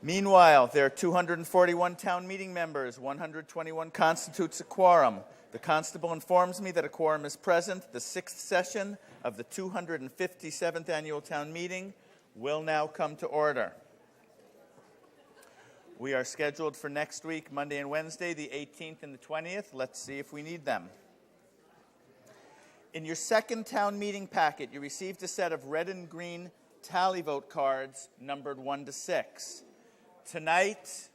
Meanwhile, there are 241 town meeting members. 121 constitutes a quorum. The constable informs me that a quorum is present. The sixth session of the 257th annual town meeting will now come to order. We are scheduled for next week, Monday and Wednesday, the 18th and the 20th. Let's see if we need them. In your second town meeting packet, you received a set of red and green tally vote cards numbered 1 to 6. Tonight,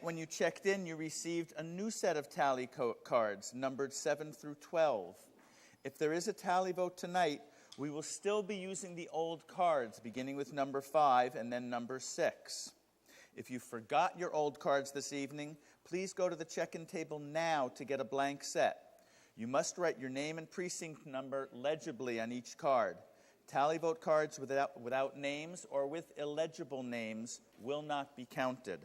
when you checked in, you received a new set of tally cards numbered 7 through 12. If there is a tally vote tonight, we will still be using the old cards, beginning with number 5 and then number 6. If you forgot your old cards this evening, please go to the check-in table now to get a blank set. You must write your name and precinct number legibly on each card. Tally vote cards without names or with illegible names will not be counted.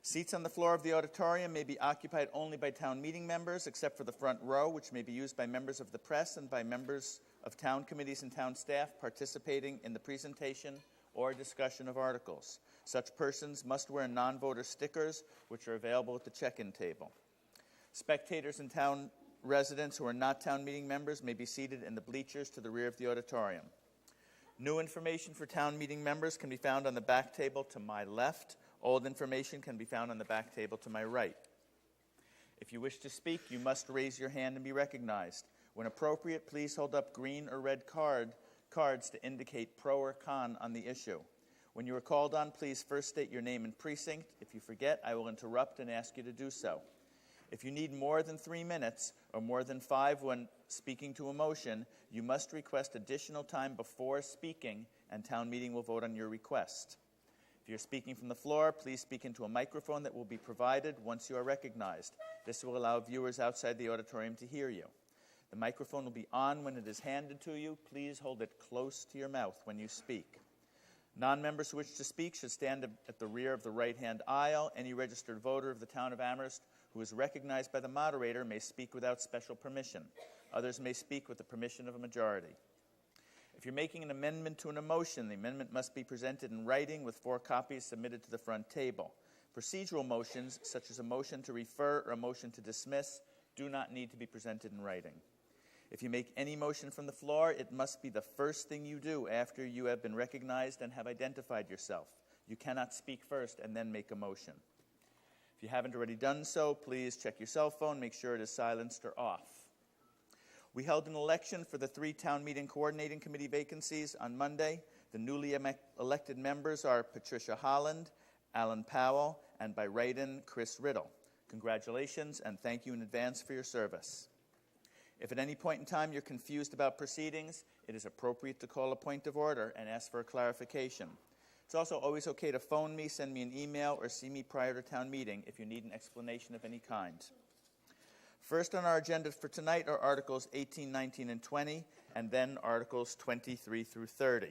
Seats on the floor of the auditorium may be occupied only by town meeting members, except for the front row, which may be used by members of the press and by members of town committees and town staff participating in the presentation or discussion of articles. Such persons must wear non-voter stickers, which are available at the check-in table. Spectators and town residents who are not town meeting members may be seated in the bleachers to the rear of the auditorium. New information for town meeting members can be found on the back table to my left. Old information can be found on the back table to my right. If you wish to speak, you must raise your hand and be recognized. When appropriate, please hold up green or red cards to indicate pro or con on the issue. When you are called on, please first state your name and precinct. If you forget, I will interrupt and ask you to do so. If you need more than 3 minutes or more than 5 when speaking to a motion, you must request additional time before speaking, and town meeting will vote on your request. If you're speaking from the floor, please speak into a microphone that will be provided once you are recognized. This will allow viewers outside the auditorium to hear you. The microphone will be on when it is handed to you. Please hold it close to your mouth when you speak. Non-members who wish to speak should stand at the rear of the right-hand aisle. Any registered voter of the town of Amherst who is recognized by the moderator may speak without special permission. Others may speak with the permission of a majority. If you're making an amendment to an motion, the amendment must be presented in writing with 4 copies submitted to the front table. Procedural motions, such as a motion to refer or a motion to dismiss, do not need to be presented in writing. If you make any motion from the floor, it must be the first thing you do after you have been recognized and have identified yourself. You cannot speak first and then make a motion. If you haven't already done so, please check your cell phone, make sure it is silenced or off. We held an election for the 3 town meeting coordinating committee vacancies on Monday. The newly elected members are Patricia Holland, Alan Powell, and by write-in, Chris Riddle. Congratulations, and thank you in advance for your service. If at any point in time you're confused about proceedings, it is appropriate to call a point of order and ask for a clarification. It's also always okay to phone me, send me an email, or see me prior to town meeting if you need an explanation of any kind. First on our agenda for tonight are Articles 18, 19, and 20, and then Articles 23 through 30.